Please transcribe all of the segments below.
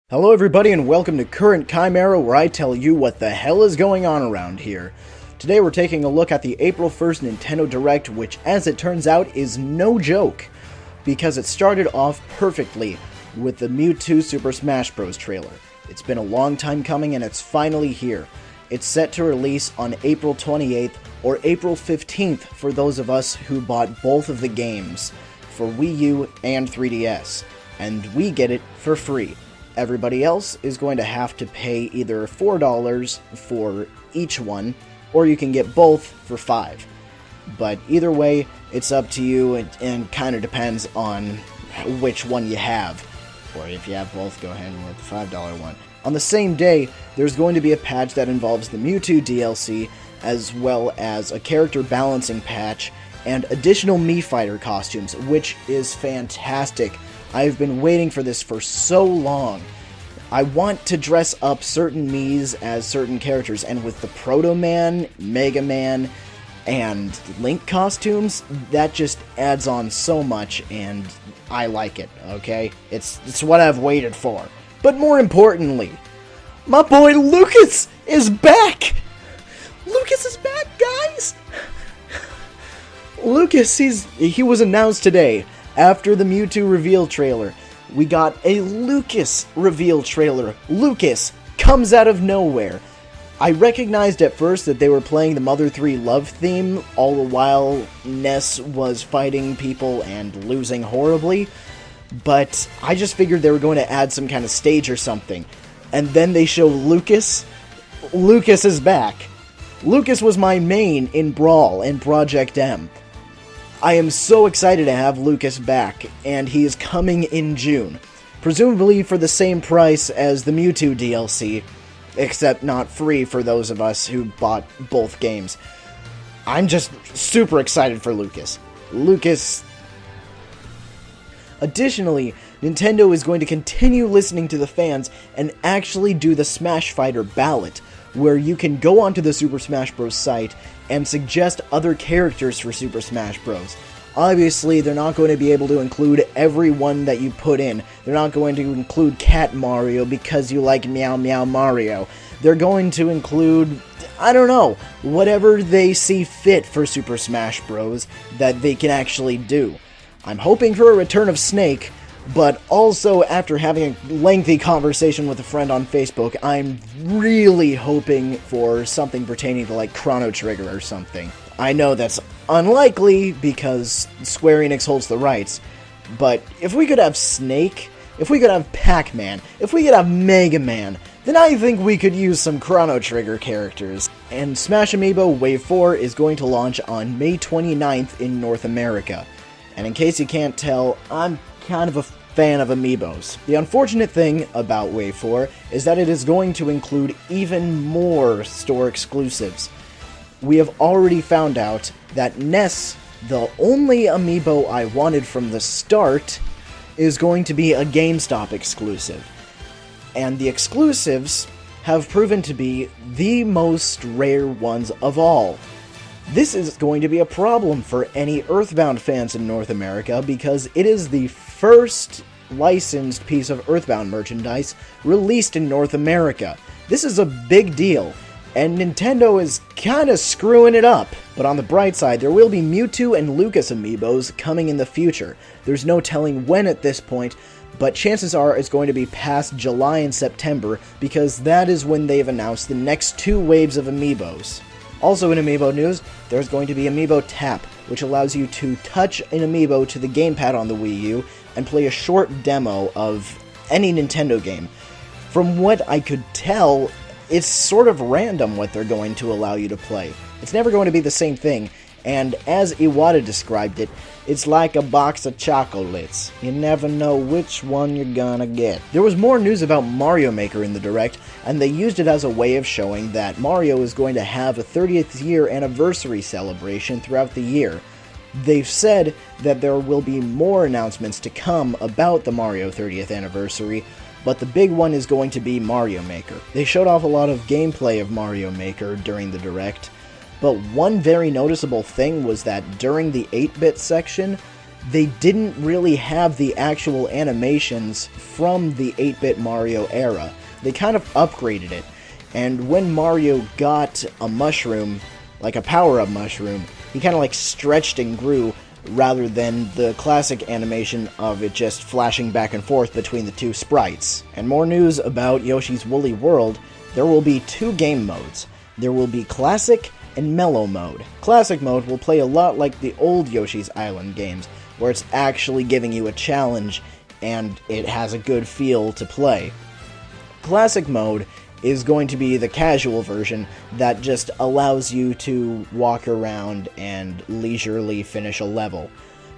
Hello everybody and welcome to Current Chimera, where I tell you what the hell is going on around here. Today we're taking a look at the April 1st Nintendo Direct, which as it turns out is no joke, because it started off perfectly with the Mewtwo Super Smash Bros. Trailer. It's been a long time coming and it's finally here. It's set to release on April 28th or April 15th for those of us who bought both of the games for Wii U and 3DS, and we get it for free. Everybody else is going to have to pay either $4 for each one, or you can get both for $5. But either way, it's up to you, and kind of depends on which one you have. Or if you have both, go ahead and get the $5 one. On the same day, there's going to be a patch that involves the Mewtwo DLC, as well as a character balancing patch, and additional Mii Fighter costumes, which is fantastic. I've been waiting for this for so long. I want to dress up certain Miis as certain characters, and with the Proto Man, Mega Man, and Link costumes, that just adds on so much, and I like it, okay? It's what I've waited for. But more importantly, my boy Lucas is back! Lucas is back, guys! Lucas, he was announced today. After the Mewtwo reveal trailer, we got a Lucas reveal trailer. Lucas comes out of nowhere. I recognized at first that they were playing the Mother 3 love theme, all the while Ness was fighting people and losing horribly, but I just figured they were going to add some kind of stage or something. And then they show Lucas. Lucas is back. Lucas was my main in Brawl and Project M. I am so excited to have Lucas back, and he is coming in June. Presumably for the same price as the Mewtwo DLC, except not free for those of us who bought both games. I'm just super excited for Lucas. Additionally, Nintendo is going to continue listening to the fans and actually do the Smash Fighter ballot, where you can go onto the Super Smash Bros. Site and suggest other characters for Super Smash Bros. Obviously, they're not going to be able to include everyone that you put in. They're not going to include Cat Mario because you like Meow Meow Mario. They're going to include, I don't know, whatever they see fit for Super Smash Bros. That they can actually do. I'm hoping for a return of Snake, but also after having a lengthy conversation with a friend on Facebook, I'm really hoping for something pertaining to like Chrono Trigger or something. I know that's unlikely because Square Enix holds the rights, but if we could have Snake, if we could have Pac-Man, if we could have Mega Man, then I think we could use some Chrono Trigger characters. And Smash Amiibo Wave 4 is going to launch on May 29th in North America. And in case you can't tell, I'm kind of a fan of Amiibos. The unfortunate thing about Wave 4 is that it is going to include even more store exclusives. We have already found out that Ness, the only Amiibo I wanted from the start, is going to be a GameStop exclusive. And the exclusives have proven to be the most rare ones of all. This is going to be a problem for any Earthbound fans in North America because it is the first licensed piece of Earthbound merchandise released in North America. This is a big deal, and Nintendo is kinda screwing it up. But on the bright side, there will be Mewtwo and Lucas amiibos coming in the future. There's no telling when at this point, but chances are it's going to be past July and September because that is when they've announced the next 2 waves of amiibos. Also in Amiibo news, there's going to be Amiibo Tap, which allows you to touch an Amiibo to the gamepad on the Wii U and play a short demo of any Nintendo game. From what I could tell, it's sort of random what they're going to allow you to play. It's never going to be the same thing, and as Iwata described it, it's like a box of chocolates. You never know which one you're gonna get. There was more news about Mario Maker in the Direct, and they used it as a way of showing that Mario is going to have a 30th year anniversary celebration throughout the year. They've said that there will be more announcements to come about the Mario 30th anniversary, but the big one is going to be Mario Maker. They showed off a lot of gameplay of Mario Maker during the Direct, but one very noticeable thing was that during the 8-bit section, they didn't really have the actual animations from the 8-bit Mario era. They kind of upgraded it, and when Mario got a mushroom, like a power-up mushroom, he kind of like stretched and grew, rather than the classic animation of it just flashing back and forth between the two sprites. And more news about Yoshi's Woolly World: there will be 2 game modes. There will be Classic and Mellow mode. Classic mode will play a lot like the old Yoshi's Island games, where it's actually giving you a challenge and it has a good feel to play. Classic mode is going to be the casual version that just allows you to walk around and leisurely finish a level.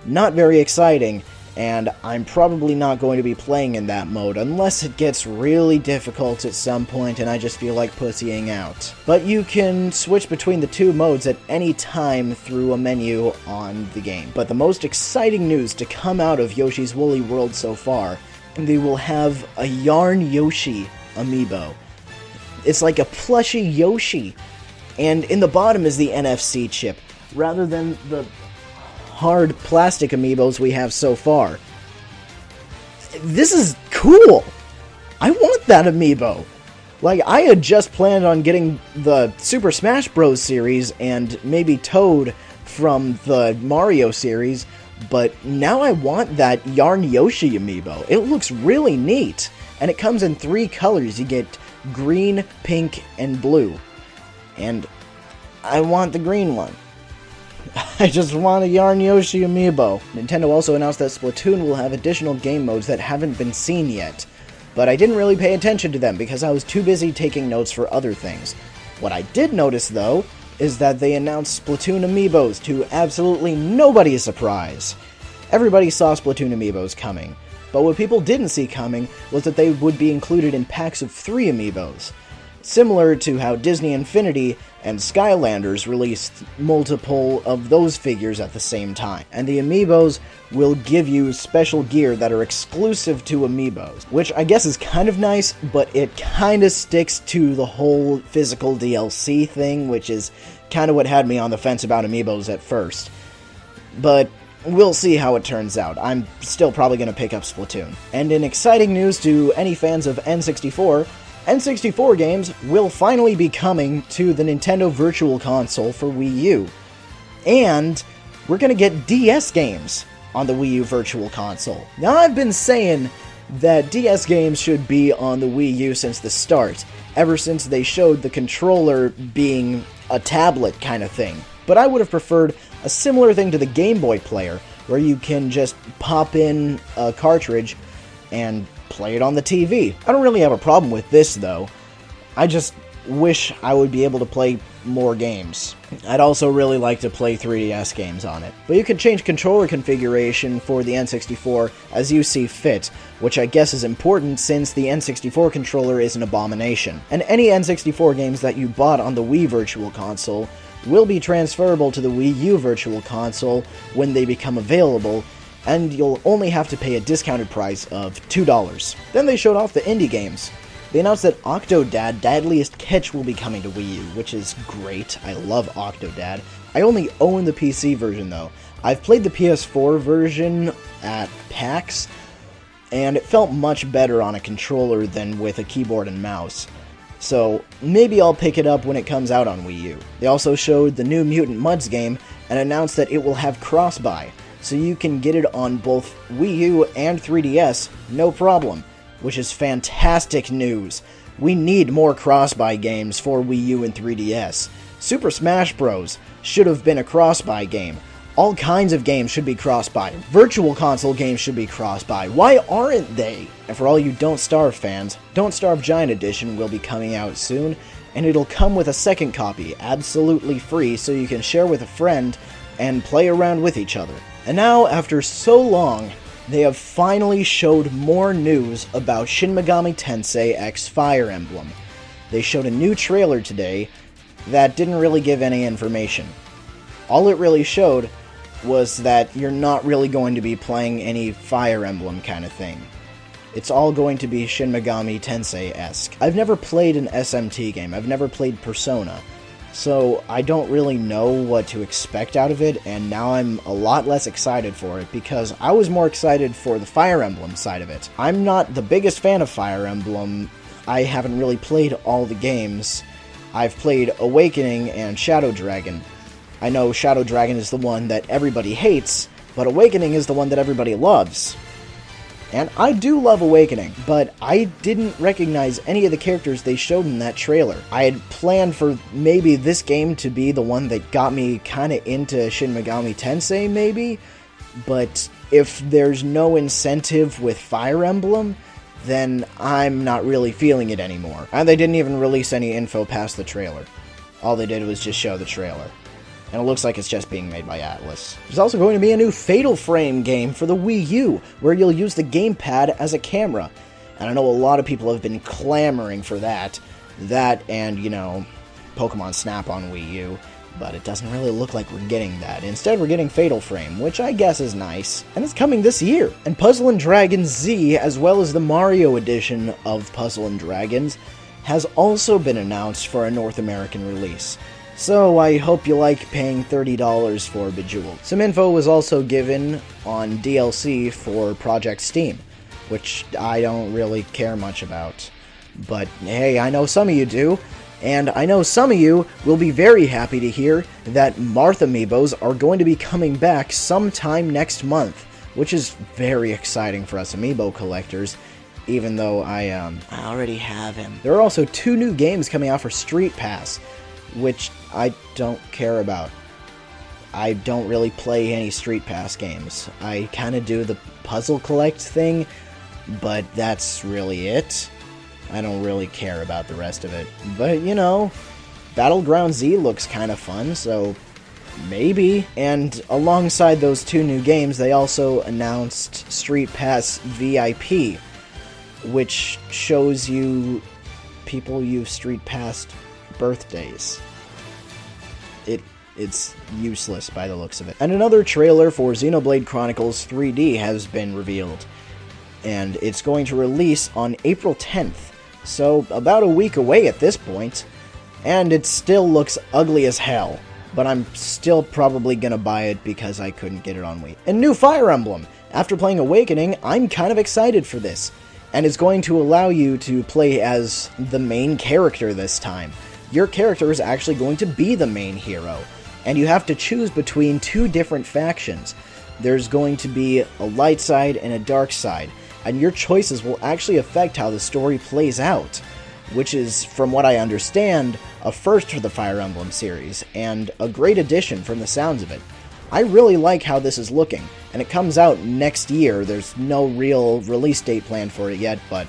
Not very exciting, and I'm probably not going to be playing in that mode unless it gets really difficult at some point and I just feel like pussying out. But you can switch between the 2 modes at any time through a menu on the game. But the most exciting news to come out of Yoshi's Woolly World so far, they will have a Yarn Yoshi amiibo. It's like a plushy Yoshi, and in the bottom is the NFC chip, rather than the hard plastic amiibos we have so far. This is cool! I want that amiibo! Like, I had just planned on getting the Super Smash Bros. Series and maybe Toad from the Mario series, but now I want that Yarn Yoshi amiibo. It looks really neat, and it comes in 3 colors. You get green, pink, and blue. And I want the green one. I just want a Yarn Yoshi amiibo. Nintendo also announced that Splatoon will have additional game modes that haven't been seen yet, but I didn't really pay attention to them because I was too busy taking notes for other things. What I did notice, though, is that they announced Splatoon amiibos to absolutely nobody's surprise. Everybody saw Splatoon amiibos coming, but what people didn't see coming was that they would be included in packs of 3 amiibos, similar to how Disney Infinity and Skylanders released multiple of those figures at the same time. And the amiibos will give you special gear that are exclusive to amiibos, which I guess is kind of nice, but it kind of sticks to the whole physical DLC thing, which is kind of what had me on the fence about amiibos at first. But we'll see how it turns out. I'm still probably going to pick up Splatoon. And in exciting news to any fans of N64, N64 games will finally be coming to the Nintendo Virtual Console for Wii U. And we're going to get DS games on the Wii U Virtual Console. Now, I've been saying that DS games should be on the Wii U since the start, ever since they showed the controller being a tablet kind of thing. But I would have preferred a similar thing to the Game Boy player, where you can just pop in a cartridge and play it on the TV. I don't really have a problem with this, though. I just wish I would be able to play more games. I'd also really like to play 3DS games on it. But you can change controller configuration for the N64 as you see fit, which I guess is important since the N64 controller is an abomination. And any N64 games that you bought on the Wii Virtual Console will be transferable to the Wii U Virtual Console when they become available, and you'll only have to pay a discounted price of $2. Then they showed off the indie games. They announced that Octodad Dadliest Catch will be coming to Wii U, which is great. I love Octodad. I only own the PC version, though. I've played the PS4 version at PAX, and it felt much better on a controller than with a keyboard and mouse. So maybe I'll pick it up when it comes out on Wii U. They also showed the new Mutant Mudds game and announced that it will have cross-buy, so you can get it on both Wii U and 3DS, no problem, which is fantastic news. We need more cross-buy games for Wii U and 3DS. Super Smash Bros. Should have been a cross-buy game. All kinds of games should be cross-buy. Virtual Console games should be cross-buy. Why aren't they? And for all you Don't Starve fans, Don't Starve Giant Edition will be coming out soon, and it'll come with a second copy, absolutely free, so you can share with a friend and play around with each other. And now, after so long, they have finally showed more news about Shin Megami Tensei X Fire Emblem. They showed a new trailer today that didn't really give any information. All it really showed was that you're not really going to be playing any Fire Emblem kind of thing. It's all going to be Shin Megami Tensei-esque. I've never played an SMT game. I've never played Persona. So I don't really know what to expect out of it, and now I'm a lot less excited for it because I was more excited for the Fire Emblem side of it. I'm not the biggest fan of Fire Emblem. I haven't really played all the games. I've played Awakening and Shadow Dragon. I know Shadow Dragon is the one that everybody hates, but Awakening is the one that everybody loves. And I do love Awakening, but I didn't recognize any of the characters they showed in that trailer. I had planned for maybe this game to be the one that got me kind of into Shin Megami Tensei, maybe, but if there's no incentive with Fire Emblem, then I'm not really feeling it anymore. And they didn't even release any info past the trailer. All they did was just show the trailer. And it looks like it's just being made by Atlas. There's also going to be a new Fatal Frame game for the Wii U, where you'll use the gamepad as a camera. And I know a lot of people have been clamoring for that. That and, you know, Pokemon Snap on Wii U. But it doesn't really look like we're getting that. Instead, we're getting Fatal Frame, which I guess is nice. And it's coming this year. And Puzzle & Dragons Z, as well as the Mario edition of Puzzle & Dragons, has also been announced for a North American release. So I hope you like paying $30 for Bejeweled. Some info was also given on DLC for Project Steam, which I don't really care much about. But hey, I know some of you do, and I know some of you will be very happy to hear that Marth Amiibos are going to be coming back sometime next month, which is very exciting for us Amiibo collectors, even though I already have him. There are also 2 new games coming out for Street Pass, which I don't care about. I don't really play any Street Pass games. I kind of do the puzzle collect thing, but that's really it. I don't really care about the rest of it. But, you know, Battleground Z looks kind of fun, so maybe. And alongside those 2 new games, they also announced Street Pass VIP, which shows you people you've Street Passed birthdays. It's useless by the looks of it. And another trailer for Xenoblade Chronicles 3D has been revealed, and it's going to release on April 10th, so about a week away at this point, and it still looks ugly as hell, but I'm still probably gonna buy it because I couldn't get it on Wii. And new Fire Emblem! After playing Awakening, I'm kind of excited for this, and it's going to allow you to play as the main character this time. Your character is actually going to be the main hero, and you have to choose between 2 different factions. There's going to be a light side and a dark side, and your choices will actually affect how the story plays out, which is, from what I understand, a first for the Fire Emblem series, and a great addition from the sounds of it. I really like how this is looking, and it comes out next year. There's no real release date planned for it yet, but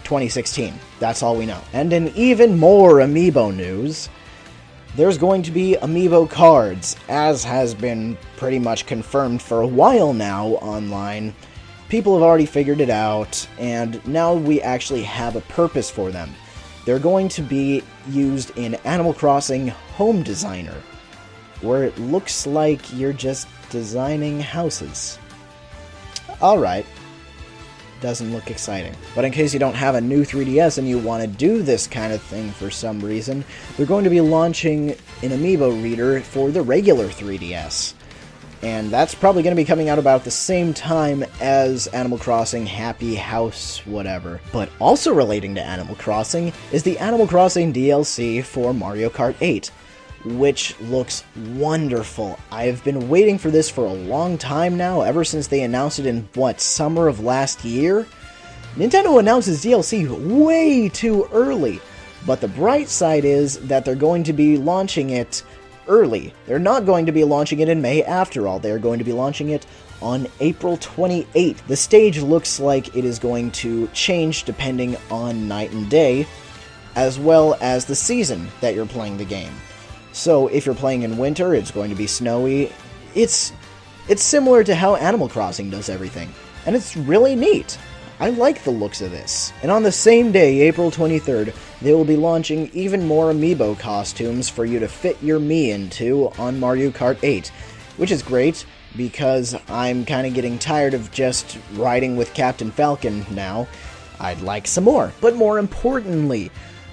2016. That's all we know. And in even more Amiibo news, there's going to be Amiibo cards, as has been pretty much confirmed for a while now online. People have already figured it out, and now we actually have a purpose for them. They're going to be used in Animal Crossing Home Designer, where it looks like you're just designing houses. Alright. Doesn't look exciting. But in case you don't have a new 3DS and you want to do this kind of thing for some reason, they're going to be launching an Amiibo reader for the regular 3DS. And that's probably going to be coming out about the same time as Animal Crossing Happy House whatever. But also relating to Animal Crossing is the Animal Crossing DLC for Mario Kart 8, which looks wonderful. I've been waiting for this for a long time now, ever since they announced it in, summer of last year? Nintendo announces DLC way too early, but the bright side is that they're going to be launching it early. They're not going to be launching it in May after all. They're going to be launching it on April 28th. The stage looks like it is going to change depending on night and day, as well as the season that you're playing the game. So if you're playing in winter, it's going to be snowy. It's similar to how Animal Crossing does everything, and it's really neat. I like the looks of this. And on the same day, April 23rd, they will be launching even more Amiibo costumes for you to fit your Mii into on Mario Kart 8, which is great because I'm kind of getting tired of just riding with Captain Falcon now. I'd like some more. But more importantly,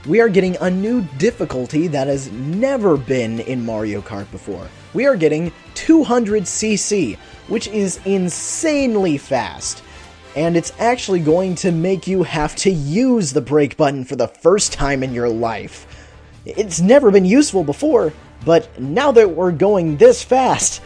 we are getting a new difficulty that has never been in Mario Kart before. We are getting 200cc, which is insanely fast. And it's actually going to make you have to use the brake button for the first time in your life. It's never been useful before, but now that we're going this fast,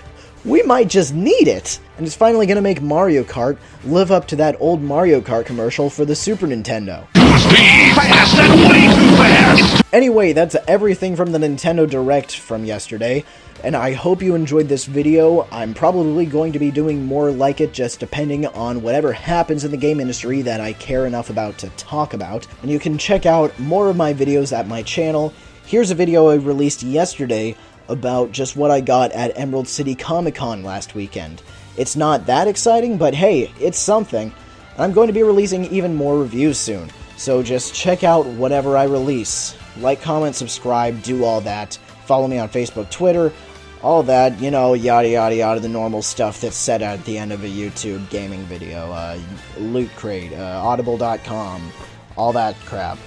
we might just need it. And it's finally going to make Mario Kart live up to that old Mario Kart commercial for the Super Nintendo. Fast and way too fast! Anyway, that's everything from the Nintendo Direct from yesterday, and I hope you enjoyed this video. I'm probably going to be doing more like it, just depending on whatever happens in the game industry that I care enough about to talk about. And you can check out more of my videos at my channel. Here's a video I released yesterday about just what I got at Emerald City Comic Con last weekend. It's not that exciting, but hey, it's something. I'm going to be releasing even more reviews soon, so just check out whatever I release. Like, comment, subscribe, do all that. Follow me on Facebook, Twitter, all that, you know, yada yada yada, the normal stuff that's said at the end of a YouTube gaming video. Loot Crate, Audible.com, all that crap.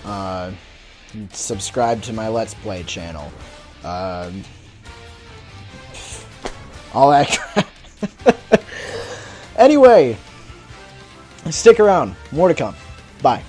Subscribe to my Let's Play channel. All that crap. Anyway, stick around. More to come. Bye.